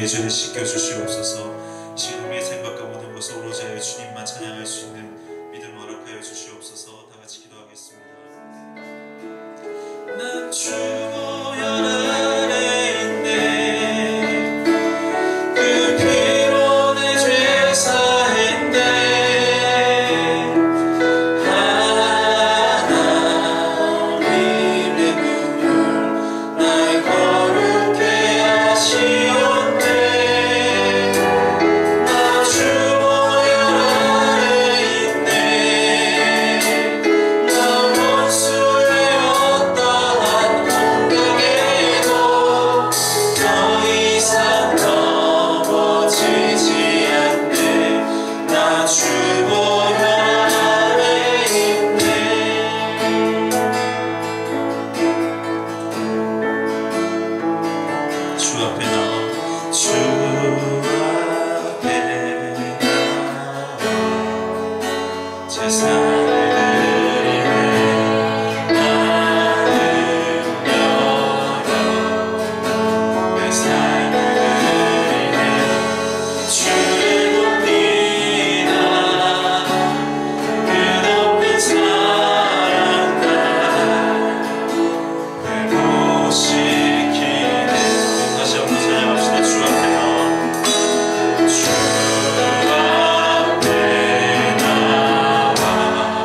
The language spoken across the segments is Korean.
죄를 씻겨 주시옵소서. 지금 우리의 생각과 모든 것을 오로지 하여 주님만 찬양할 수 있는 믿음 허락하여 주시옵소서. 다 같이 기도하겠습니다. 난 주 보혈 아래 있네. 그 피로 내 죄 사했네. 하나님의 눈물 날 거룩해 하시옵네. 나 주 보혈 아래 있네. 나 주 앞에 나와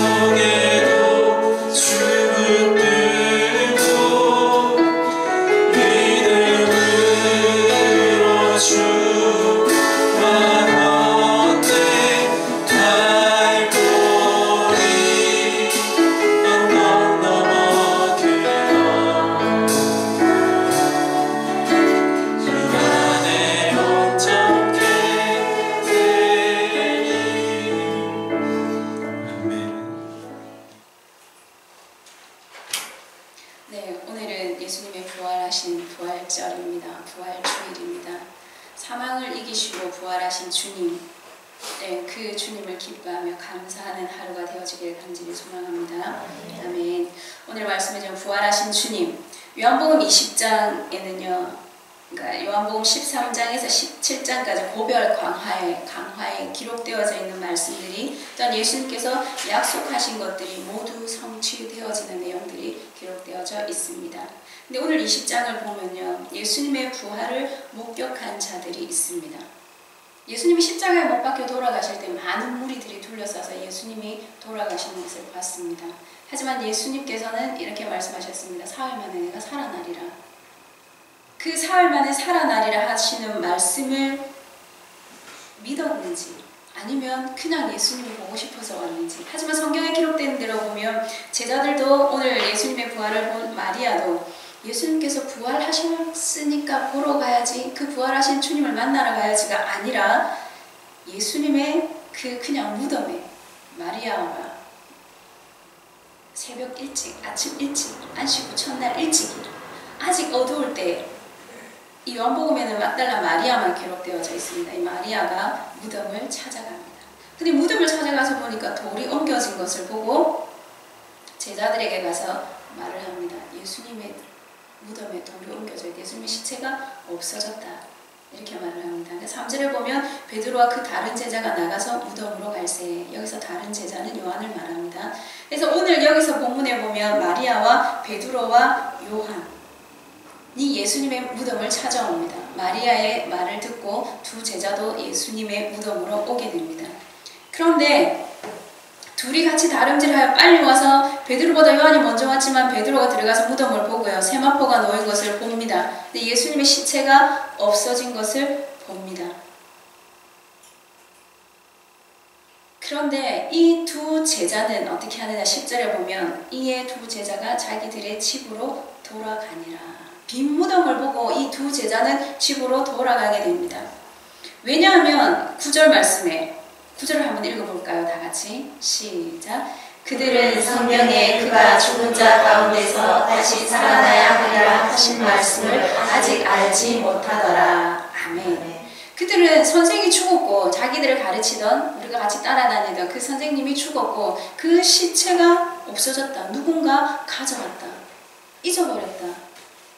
주네 폭풍 속에도 주 붙들고 믿음으로 주만 얻네 달고리 언덕 넘어들어 주 안에 온전케 되니 아멘. 네, 오늘은 예수님의 부활하신 부활절입니다. 부활주일입니다. 사망을 이기시고 부활하신 주님, 네, 그 주님을 기뻐하며 감사하는 하루가 되어지길 간절히 소망합니다. 아멘. 오늘 말씀에 좀 부활하신 주님, 요한복음 20장에는요, 그러니까 요한복음 13장에서 17장까지 고별 강화에 기록되어져 있는 말씀들이 또한 예수님께서 약속하신 것들이 모두 성취되어지는 내용들이 기록되어져 있습니다. 근데 오늘 20장을 보면요, 예수님의 부활을 목격한 자들이 있습니다. 예수님이 십자가에 못 박혀 돌아가실 때 많은 무리들이 둘러싸서 예수님이 돌아가시는 것을 봤습니다. 하지만 예수님께서는 이렇게 말씀하셨습니다. 사흘 만에 내가 살아나리라. 그 사흘 만에 살아나리라 하시는 말씀을 믿었는지 아니면 그냥 예수님을 보고 싶어서 왔는지. 하지만 성경에 기록된 대로 보면 제자들도 오늘 예수님의 부활을 본 마리아도 예수님께서 부활하셨으니까 보러 가야지, 그 부활하신 주님을 만나러 가야지가 아니라 예수님의 그냥 무덤에 마리아가 새벽 일찍, 아침 일찍, 안식 후 첫날 일찍이 아직 어두울 때 이 요한복음에는 막달라 마리아만 기록되어져 있습니다. 이 마리아가 무덤을 찾아갑니다. 근데 무덤을 찾아가서 보니까 돌이 옮겨진 것을 보고 제자들에게 가서 말을 합니다. 예수님의 무덤에 돌이 옮겨져 있다. 예수님의 시체가 없어졌다. 이렇게 말을 합니다. 3절을 보면 베드로와 그 다른 제자가 나가서 무덤으로 갈새. 여기서 다른 제자는 요한을 말합니다. 그래서 오늘 여기서 본문에 보면 마리아와 베드로와 요한이 예수님의 무덤을 찾아옵니다. 마리아의 말을 듣고 두 제자도 예수님의 무덤으로 오게 됩니다. 그런데 둘이 같이 다름질하여 빨리 와서 베드로보다 요한이 먼저 왔지만 베드로가 들어가서 무덤을 보고요. 세마포가 놓인 것을 봅니다. 근데 예수님의 시체가 없어진 것을 봅니다. 그런데 이 두 제자는 어떻게 하느냐 10절에 보면 이에 두 제자가 자기들의 집으로 돌아가니라. 빈 무덤을 보고 이 두 제자는 집으로 돌아가게 됩니다. 왜냐하면 9절 말씀에 9절을 한번 읽어볼까요? 다 같이 시작. 그들은 성령에 그가 죽은 자 가운데서 다시 살아나야 하리라 하신 말씀을 아직 알지 못하더라. 아멘. 그들은 선생이 죽었고 자기들을 가르치던 우리가 같이 따라다니던 그 선생님이 죽었고 그 시체가 없어졌다. 누군가 가져갔다. 잊어버렸다.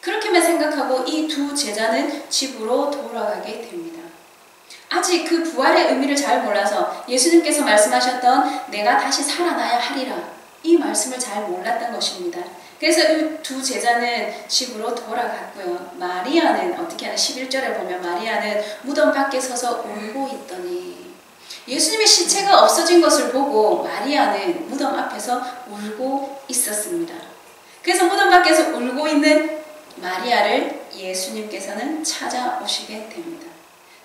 그렇게만 생각하고 이 두 제자는 집으로 돌아가게 됩니다. 아직 그 부활의 의미를 잘 몰라서 예수님께서 말씀하셨던 내가 다시 살아나야 하리라 이 말씀을 잘 몰랐던 것입니다. 그래서 이 두 제자는 집으로 돌아갔고요. 마리아는 어떻게 하나 11절에 보면 마리아는 무덤 밖에 서서 울고 있더니 예수님의 시체가 없어진 것을 보고 마리아는 무덤 앞에서 울고 있었습니다. 그래서 무덤 밖에서 울고 있는 마리아를 예수님께서는 찾아오시게 됩니다.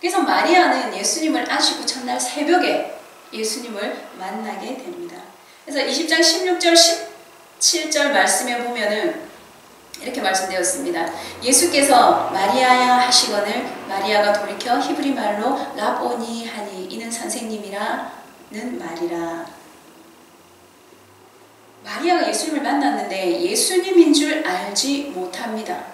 그래서 마리아는 예수님을 안식 후 첫날 새벽에 예수님을 만나게 됩니다. 그래서 20장 16절 17절 말씀에 보면은 이렇게 말씀되었습니다. 예수께서 마리아야 하시거늘 마리아가 돌이켜 히브리 말로 라보니 하니 이는 선생님이라는 말이라. 마리아가 예수님을 만났는데 예수님인 줄 알지 못합니다.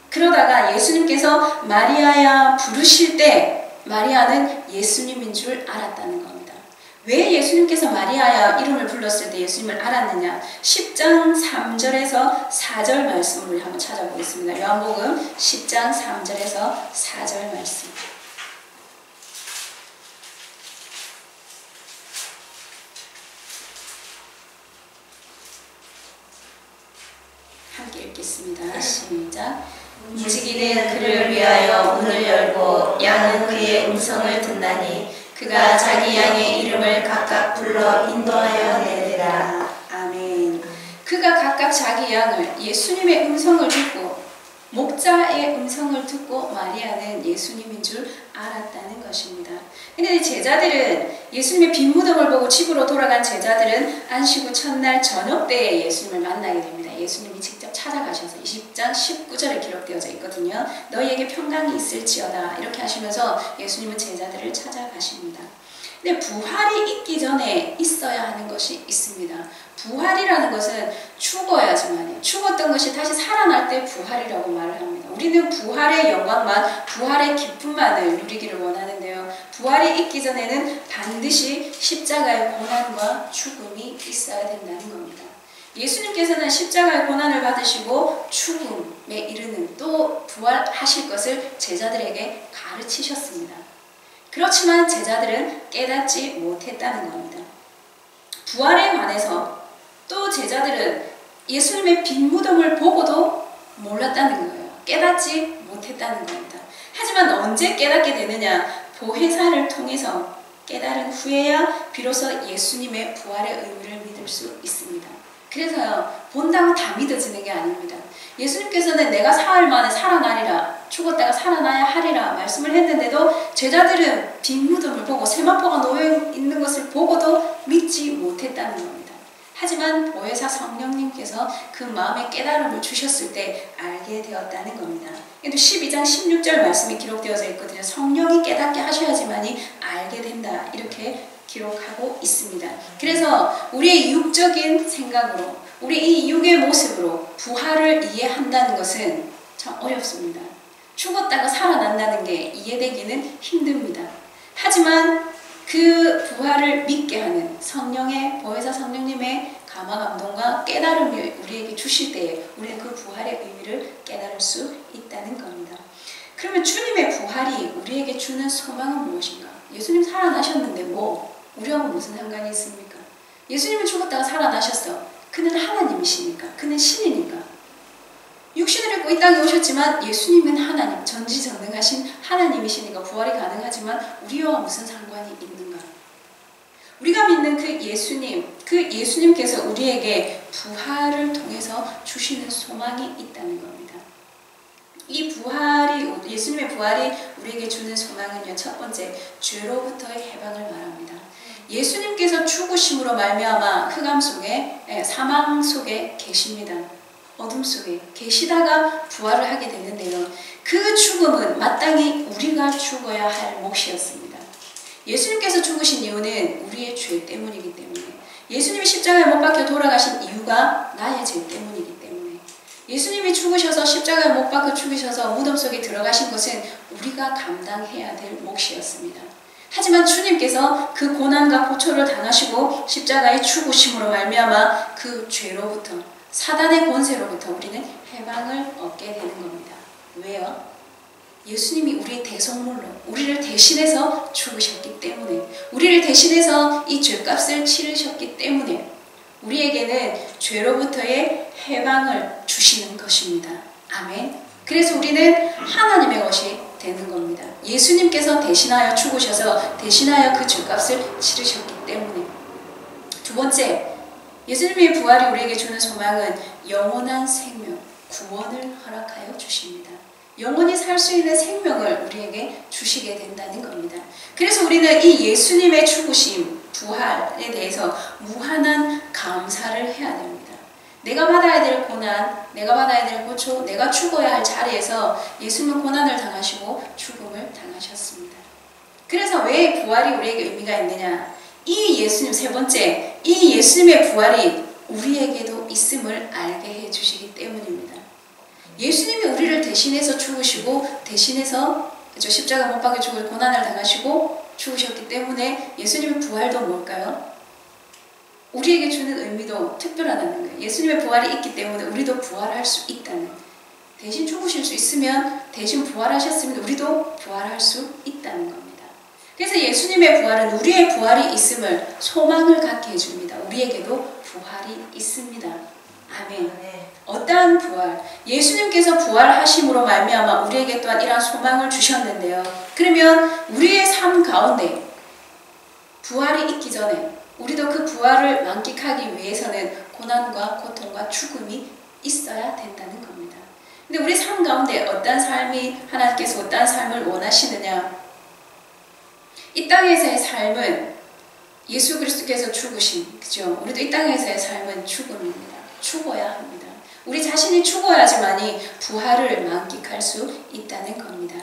그러다가 예수님께서 마리아야 부르실 때 마리아는 예수님인 줄 알았다는 겁니다. 왜 예수님께서 마리아야 이름을 불렀을 때 예수님을 알았느냐? 10장 3절에서 4절 말씀을 한번 찾아보겠습니다. 요한복음 10장 3절에서 4절 말씀. 함께 읽겠습니다. 시작. 움직이는 그를 위하여 문을 열고 양은 그의 음성을 듣나니 그 그가 자기 양의 이름을 각각 불러 인도하여 내리라. 아멘. 그가 각각 자기 양을 예수님의 음성을 듣고 목자의 음성을 듣고 마리아는 예수님인 줄 알았다는 것입니다. 근데 제자들은 예수님의 빈 무덤을 보고 집으로 돌아간 제자들은 안식 후 첫날 저녁 때에 예수님을 만나게 됩니다. 예수님이 직접 찾아가셔서 20장 19절에 기록되어져 있거든요. 너희에게 평강이 있을지어다 이렇게 하시면서 예수님은 제자들을 찾아가십니다. 근데 부활이 있기 전에 있어야 하는 것이 있습니다. 부활이라는 것은 죽어야지만 죽었던 것이 다시 살아날 때 부활이라고 말을 합니다. 우리는 부활의 영광만, 부활의 기쁨만을 누리기를 원하는데요. 부활이 있기 전에는 반드시 십자가의 고난과 죽음이 있어야 된다는 겁니다. 예수님께서는 십자가의 고난을 받으시고 죽음에 이르는 또 부활하실 것을 제자들에게 가르치셨습니다. 그렇지만 제자들은 깨닫지 못했다는 겁니다. 부활에 관해서 또 제자들은 예수님의 빈 무덤을 보고도 몰랐다는 거예요. 깨닫지 못했다는 겁니다. 하지만 언제 깨닫게 되느냐? 보혜사를 통해서 깨달은 후에야 비로소 예수님의 부활의 의미를 믿을 수 있습니다. 그래서요, 본다고 다 믿어지는 게 아닙니다. 예수님께서는 내가 사흘 만에 살아나리라, 죽었다가 살아나야 하리라 말씀을 했는데도 제자들은 빈 무덤을 보고 세마포가 놓여 있는 것을 보고도 믿지 못했다는 겁니다. 하지만 보혜사 성령님께서 그 마음의 깨달음을 주셨을 때 알게 되었다는 겁니다. 12장 16절 말씀이 기록되어져 있거든요. 성령이 깨닫게 하셔야지만이 알게 된다 이렇게 기록하고 있습니다. 그래서 우리의 육적인 생각으로 우리 이 육의 모습으로 부활을 이해한다는 것은 참 어렵습니다. 죽었다가 살아난다는 게 이해되기는 힘듭니다. 하지만 그 부활을 믿게 하는 성령의 보혜사 성령님의 감화 감동과 깨달음을 우리에게 주실 때에 우리는 그 부활의 의미를 깨달을 수 있다는 겁니다. 그러면 주님의 부활이 우리에게 주는 소망은 무엇인가? 예수님 살아나셨는데 우리하고 무슨 상관이 있습니까? 예수님은 죽었다가 살아나셨어. 그는 하나님이시니까. 그는 신이니까. 육신을 입고 이 땅에 오셨지만 예수님은 하나님, 전지전능하신 하나님이시니까 부활이 가능하지만 우리와 무슨 상관이 있는가? 우리가 믿는 그 예수님께서 우리에게 부활을 통해서 주시는 소망이 있다는 겁니다. 이 부활이, 예수님의 부활이 우리에게 주는 소망은요, 첫 번째, 죄로부터의 해방을 말합니다. 예수님께서 죽으심으로 말미암아 흑암 속에, 사망 속에 계십니다. 어둠 속에 계시다가 부활을 하게 됐는데요. 그 죽음은 마땅히 우리가 죽어야 할 몫이었습니다. 예수님께서 죽으신 이유는 우리의 죄 때문이기 때문에, 예수님이 십자가에 못 박혀 돌아가신 이유가 나의 죄 때문이기 때문에, 예수님이 죽으셔서 십자가에 못 박혀 죽으셔서 무덤 속에 들어가신 것은 우리가 감당해야 될 몫이었습니다. 하지만 주님께서 그 고난과 고초를 당하시고 십자가의 죽으심으로 말미암아 그 죄로부터, 사단의 권세로부터 우리는 해방을 얻게 되는 겁니다. 왜요? 예수님이 우리의 대속물로 우리를 대신해서 죽으셨기 때문에, 우리를 대신해서 이 죄값을 치르셨기 때문에 우리에게는 죄로부터의 해방을 주시는 것입니다. 아멘. 그래서 우리는 하나님의 것이 되는 겁니다. 예수님께서 대신하여 죽으셔서 대신하여 그 죄값을 치르셨기 때문에. 두 번째, 예수님의 부활이 우리에게 주는 소망은 영원한 생명, 구원을 허락하여 주십니다. 영원히 살 수 있는 생명을 우리에게 주시게 된다는 겁니다. 그래서 우리는 이 예수님의 죽으심, 부활에 대해서 무한한 감사를 해야 됩니다. 내가 받아야 될 고난, 내가 받아야 될 고초, 내가 죽어야 할 자리에서 예수님은 고난을 당하시고 죽음을 당하셨습니다. 그래서 왜 부활이 우리에게 의미가 있느냐? 이 예수님, 세 번째, 이 예수님의 부활이 우리에게도 있음을 알게 해주시기 때문입니다. 예수님이 우리를 대신해서 죽으시고 대신해서 십자가 못 박혀 죽을 고난을 당하시고 죽으셨기 때문에 예수님의 부활도 뭘까요? 우리에게 주는 의미도 특별하다는 거예요. 예수님의 부활이 있기 때문에 우리도 부활할 수 있다는, 대신 죽으실 수 있으면, 대신 부활하셨으면 우리도 부활할 수 있다는 겁니다. 그래서 예수님의 부활은 우리의 부활이 있음을 소망을 갖게 해줍니다. 우리에게도 부활이 있습니다. 아멘. 어떠한 부활? 예수님께서 부활하심으로 말미암아 우리에게 또한 이러한 소망을 주셨는데요. 그러면 우리의 삶 가운데 부활이 있기 전에 우리도 그 부활을 만끽하기 위해서는 고난과 고통과 죽음이 있어야 된다는 겁니다. 근데 우리 삶 가운데 어떤 삶이 하나님께서 어떤 삶을 원하시느냐? 이 땅에서의 삶은 예수 그리스도께서 죽으신, 그죠? 우리도 이 땅에서의 삶은 죽음입니다. 죽어야 합니다. 우리 자신이 죽어야지만이 부활을 만끽할 수 있다는 겁니다.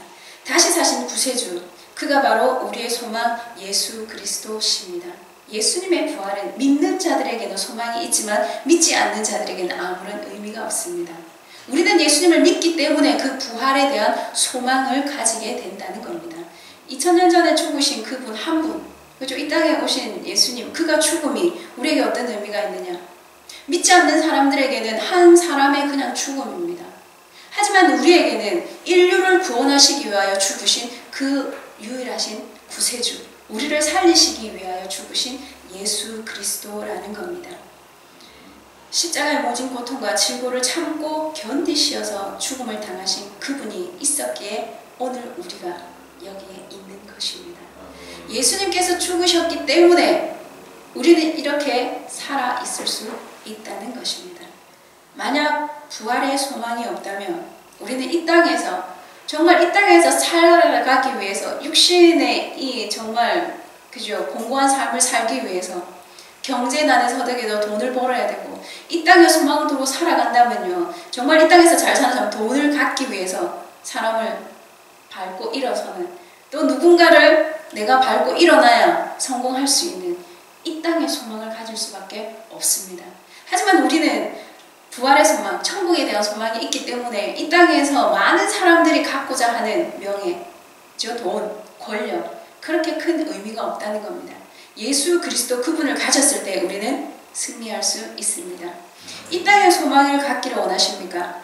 다시 사신 구세주, 그가 바로 우리의 소망 예수 그리스도십니다. 예수님의 부활은 믿는 자들에게는 소망이 있지만 믿지 않는 자들에게는 아무런 의미가 없습니다. 우리는 예수님을 믿기 때문에 그 부활에 대한 소망을 가지게 된다는 겁니다. 2000년 전에 죽으신 그분 한 분, 그죠? 이 땅에 오신 예수님, 그가 죽음이 우리에게 어떤 의미가 있느냐? 믿지 않는 사람들에게는 한 사람의 그냥 죽음입니다. 하지만 우리에게는 인류를 구원하시기 위하여 죽으신 그 유일하신 구세주, 우리를 살리시기 위하여 죽으신 예수 그리스도라는 겁니다. 십자가의 모진 고통과 질고를 참고 견디시어서 죽음을 당하신 그분이 있었기에 오늘 우리가 여기에 있는 것입니다. 예수님께서 죽으셨기 때문에 우리는 이렇게 살아 있을 수 있다는 것입니다. 만약 부활의 소망이 없다면 우리는 이 땅에서 정말 이 땅에서 살아가기 위해서 육신의 이 정말 그죠 공고한 삶을 살기 위해서 경제난에 서덕에도 돈을 벌어야 되고 이 땅에 소망을 두고 살아간다면요 정말 이 땅에서 잘 사는 사람 돈을 갖기 위해서 사람을 밟고 일어서는 또 누군가를 내가 밟고 일어나야 성공할 수 있는 이 땅의 소망을 가질 수밖에 없습니다. 하지만 우리는 부활의 소망, 천국에 대한 소망이 있기 때문에 이 땅에서 많은 사람들이 갖고자 하는 명예, 돈, 권력 그렇게 큰 의미가 없다는 겁니다. 예수 그리스도 그분을 가졌을 때 우리는 승리할 수 있습니다. 이 땅의 소망을 갖기를 원하십니까?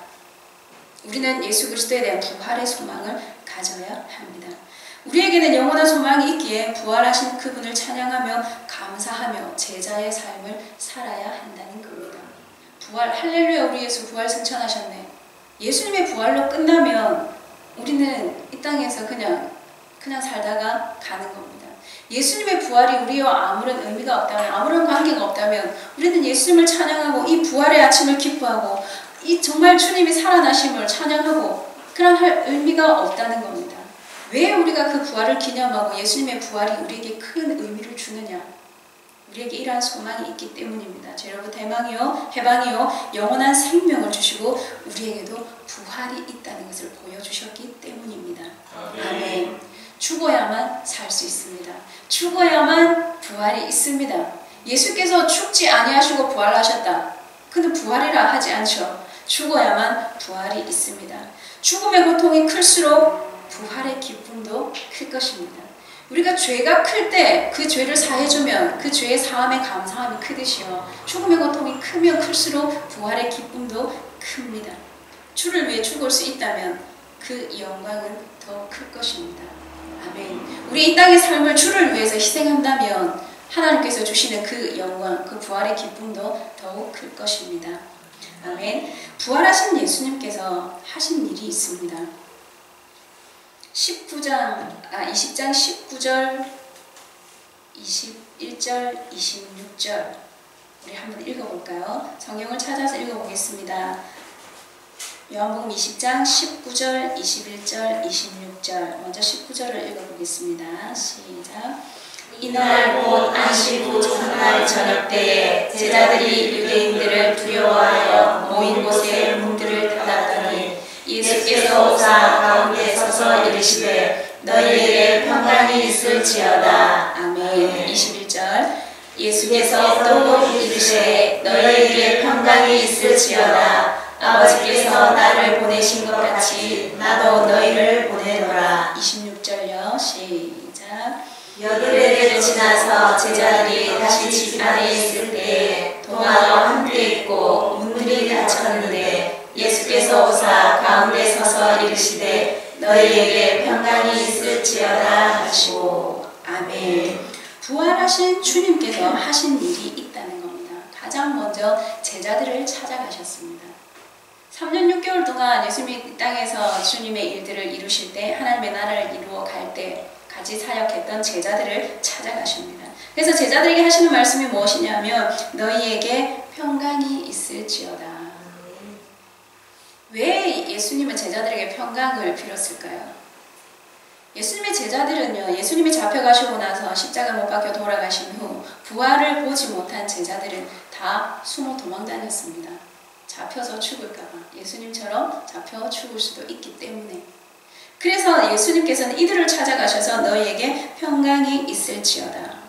우리는 예수 그리스도에 대한 부활의 소망을 가져야 합니다. 우리에게는 영원한 소망이 있기에 부활하신 그분을 찬양하며 감사하며 제자의 삶을 살아야 한다는 겁니다. 부활, 할렐루야 우리 예수 부활 승천하셨네. 예수님의 부활로 끝나면 우리는 이 땅에서 그냥 살다가 가는 겁니다. 예수님의 부활이 우리와 아무런 의미가 없다면, 아무런 관계가 없다면 우리는 예수님을 찬양하고 이 부활의 아침을 기뻐하고 이 정말 주님이 살아나심을 찬양하고 그런 할 의미가 없다는 겁니다. 왜 우리가 그 부활을 기념하고 예수님의 부활이 우리에게 큰 의미를 주느냐? 우리에게 이러한 소망이 있기 때문입니다. 죄로부터 해방이요, 해방이요, 영원한 생명을 주시고 우리에게도 부활이 있다는 것을 보여주셨기 때문입니다. 아멘. 죽어야만 살 수 있습니다. 죽어야만 부활이 있습니다. 예수께서 죽지 아니하시고 부활하셨다. 근데 부활이라 하지 않죠. 죽어야만 부활이 있습니다. 죽음의 고통이 클수록 부활의 기쁨도 클 것입니다. 우리가 죄가 클 때 그 죄를 사해주면 그 죄의 사함에 감사함이 크듯이요. 죽음의 고통이 크면 클수록 부활의 기쁨도 큽니다. 주를 위해 죽을 수 있다면 그 영광은 더 클 것입니다. 아멘. 우리 이 땅의 삶을 주를 위해서 희생한다면 하나님께서 주시는 그 영광, 그 부활의 기쁨도 더욱 클 것입니다. 아멘. 부활하신 예수님께서 하신 일이 있습니다. 20장 19절, 21절, 26절 우리 한번 읽어볼까요? 성경을 찾아서 읽어보겠습니다. 요한복음 20장 19절, 21절, 26절 먼저 19절을 읽어보겠습니다. 시작. 이날 곧 안식 후 첫날 저녁 때에 제자들이 유대인들을 두려워하여 모인 곳에 문들을 닫았더니 예수께서 오사 가운데 서서 이르시되 너희에게 평강이 있을지어다. 아멘. 21절 예수께서 또 이르시되 너희에게 평강이 있을지어다. 아버지께서 나를 보내신 것 같이 나도 너희를 보내노라. 26절요. 시작. 여드레를 지나서 제자들이 다시 집 안에 있을 때에 동화가 함께 있고 문들이 닫혔는데 예수께서 오사 가운데 서서 이르시되 너희에게 평강이 있을지어다 하시고. 아멘. 부활하신 주님께서 하신 일이 있다는 겁니다. 가장 먼저 제자들을 찾아가셨습니다. 3년 6개월 동안 예수님이 이 땅에서 주님의 일들을 이루실 때 하나님의 나라를 이루어 갈 때 같이 사역했던 제자들을 찾아가십니다. 그래서 제자들에게 하시는 말씀이 무엇이냐면 너희에게 평강이 있을지어다. 왜 예수님은 제자들에게 평강을 빌었을까요? 예수님의 제자들은요, 예수님이 잡혀가시고 나서 십자가 못 박혀 돌아가신 후 부활을 보지 못한 제자들은 다 숨어 도망다녔습니다. 잡혀서 죽을까봐. 예수님처럼 잡혀 죽을 수도 있기 때문에. 그래서 예수님께서는 이들을 찾아가셔서 너희에게 평강이 있을지어다.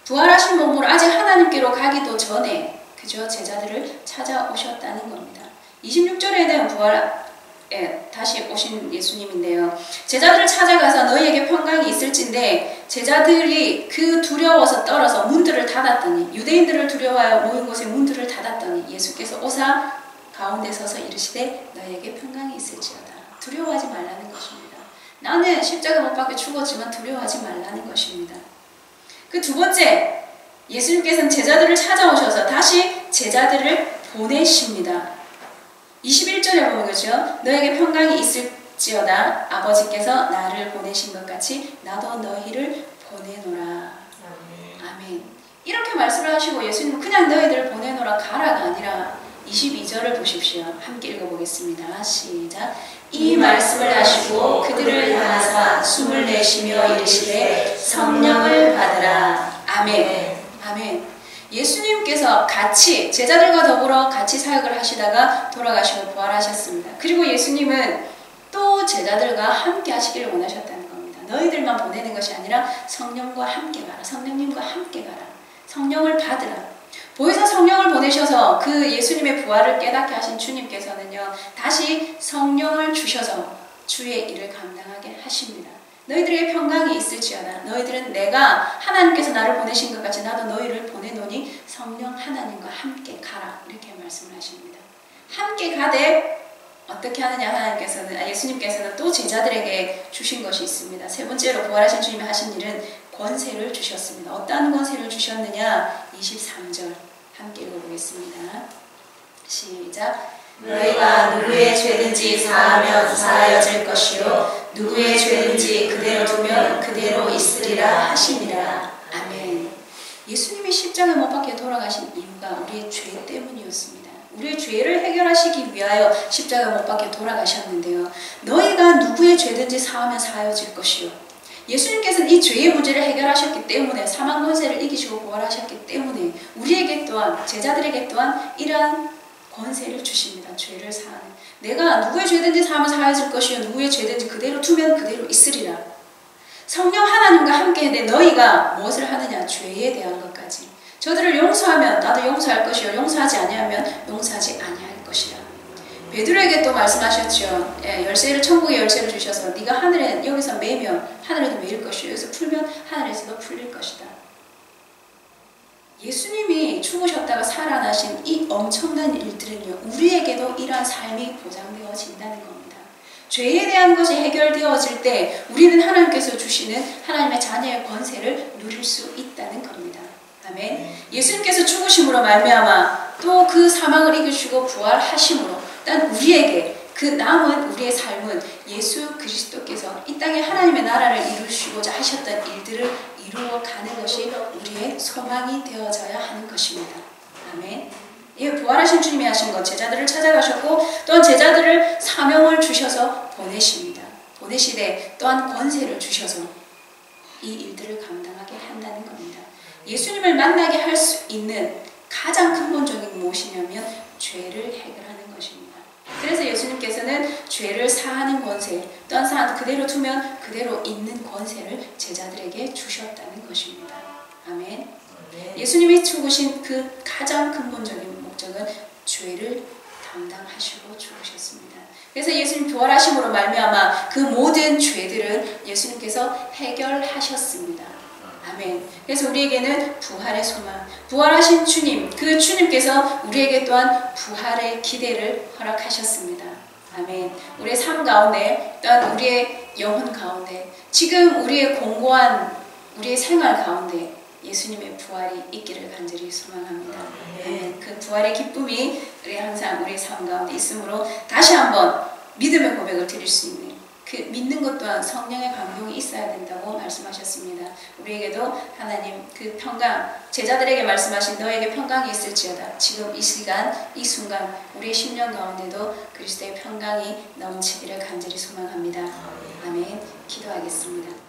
부활하신 몸으로 아직 하나님께로 가기도 전에 그저 제자들을 찾아오셨다는 겁니다. 26절에는 다시 오신 예수님인데요. 제자들을 찾아가서 너희에게 평강이 있을진데 제자들이 그 두려워서 떨어서 문들을 닫았더니 유대인들을 두려워하여 모인 곳에 문들을 닫았더니 예수께서 오사 가운데 서서 이르시되 너희에게 평강이 있을지어다. 두려워하지 말라는 것입니다. 나는 십자가 못 박혀 죽었지만 두려워하지 말라는 것입니다. 그 두 번째, 예수님께서는 제자들을 찾아오셔서 다시 제자들을 보내십니다. 21절에 보면 그죠? 너에게 평강이 있을지어다. 아버지께서 나를 보내신 것 같이 나도 너희를 보내노라. 아멘. 이렇게 말씀을 하시고 예수님은 그냥 너희들을 보내노라 가라가 아니라 22절을 보십시오. 함께 읽어보겠습니다. 시작. 이 말씀을 하시고 그들을 향하사 숨을 내쉬며 이르시되 성령을 받으라. 아멘. 아멘. 예수님께서 같이 제자들과 더불어 같이 사역을 하시다가 돌아가시고 부활하셨습니다. 그리고 예수님은 또 제자들과 함께 하시기를 원하셨다는 겁니다. 너희들만 보내는 것이 아니라 성령과 함께 가라. 성령님과 함께 가라. 성령을 받으라. 보혜사 성령을 보내셔서 그 예수님의 부활을 깨닫게 하신 주님께서는요, 다시 성령을 주셔서 주의 일을 감당하게 하십니다. 너희들에게 평강이 있을지어다. 너희들은 내가 하나님께서 나를 보내신 것 같이 나도 너희를 보내노니 성령 하나님과 함께 가라. 이렇게 말씀을 하십니다. 함께 가되 어떻게 하느냐 하나님께서는 예수님께서는 또 제자들에게 주신 것이 있습니다. 세 번째로 부활하신 주님이 하신 일은 권세를 주셨습니다. 어떠한 권세를 주셨느냐? 23절 함께 읽어보겠습니다. 시작. 너희가 누구의 죄든지 사하면 사하여질 것이요 누구의 죄든지 그대로 두면 그대로 있으리라 하시니라. 아멘. 예수님이 십자가 못 박혀 돌아가신 이유가 우리의 죄 때문이었습니다. 우리의 죄를 해결하시기 위하여 십자가 못 박혀 돌아가셨는데요. 너희가 누구의 죄든지 사하면 사하여질 것이요. 예수님께서는 이 죄의 문제를 해결하셨기 때문에 사망 권세를 이기시고 부활하셨기 때문에 우리에게 또한 제자들에게 또한 이러한 권세를 주십니다. 죄를 사하는. 내가 누구의 죄든지 사하면 사하여질 것이요 누구의 죄든지 그대로 두면 그대로 있으리라. 성령 하나님과 함께 내 너희가 무엇을 하느냐? 죄에 대한 것까지. 저들을 용서하면 나도 용서할 것이요 용서하지 아니하면 용서하지 아니할 것이라. 베드로에게 또 말씀하셨죠. 열쇠를 천국의 열쇠를 주셔서 네가 하늘에 여기서 매면 하늘에도 매일 것이요 여기서 풀면 하늘에서도 풀릴 것이다. 예수님이 죽으셨다가 살아나신 이 엄청난 일들은요, 우리에게도 이러한 삶이 보장되어진다는 겁니다. 죄에 대한 것이 해결되어질 때 우리는 하나님께서 주시는 하나님의 자녀의 권세를 누릴 수 있다는 겁니다. 아멘. 예수님께서 죽으심으로 말미암아 또 그 사망을 이기시고 부활하심으로 일단 우리에게 그 남은 우리의 삶은 예수 그리스도께서 이 땅에 하나님의 나라를 이루시고자 하셨던 일들을 이루어가는 것이 우리의 소망이 되어져야 하는 것입니다. 아멘. 예, 부활하신 주님이 하신 것, 제자들을 찾아가셨고 또한 제자들을 사명을 주셔서 보내십니다. 보내시되 또한 권세를 주셔서 이 일들을 감당하게 한다는 겁니다. 예수님을 만나게 할 수 있는 가장 근본적인 무엇이냐면 죄를 해결하는 것입니다. 그래서 예수님께서는 죄를 사하는 권세, 또한 사한 그대로 두면 그대로 있는 권세를 제자들에게 주셨다는 것입니다. 아멘. 예수님이 죽으신 그 가장 근본적인 목적은 죄를 담당하시고 죽으셨습니다. 그래서 예수님 부활하심으로 말미암아 그 모든 죄들은 예수님께서 해결하셨습니다. 아멘. 그래서 우리에게는 부활의 소망, 부활하신 주님, 그 주님께서 우리에게 또한 부활의 기대를 허락하셨습니다. 아멘. 우리의 삶 가운데, 또한 우리의 영혼 가운데, 지금 우리의 공고한 우리의 생활 가운데 예수님의 부활이 있기를 간절히 소망합니다. 아멘. 그 부활의 기쁨이 우리 항상 우리의 삶 가운데 있으므로 다시 한번 믿음의 고백을 드릴 수 있는 그 믿는 것 또한 성령의 감동이 있어야 된다고 말씀하셨습니다. 우리에게도 하나님 그 평강, 제자들에게 말씀하신 너에게 평강이 있을지어다. 지금 이 시간, 이 순간 우리의 심령 가운데도 그리스도의 평강이 넘치기를 간절히 소망합니다. 아멘. 기도하겠습니다.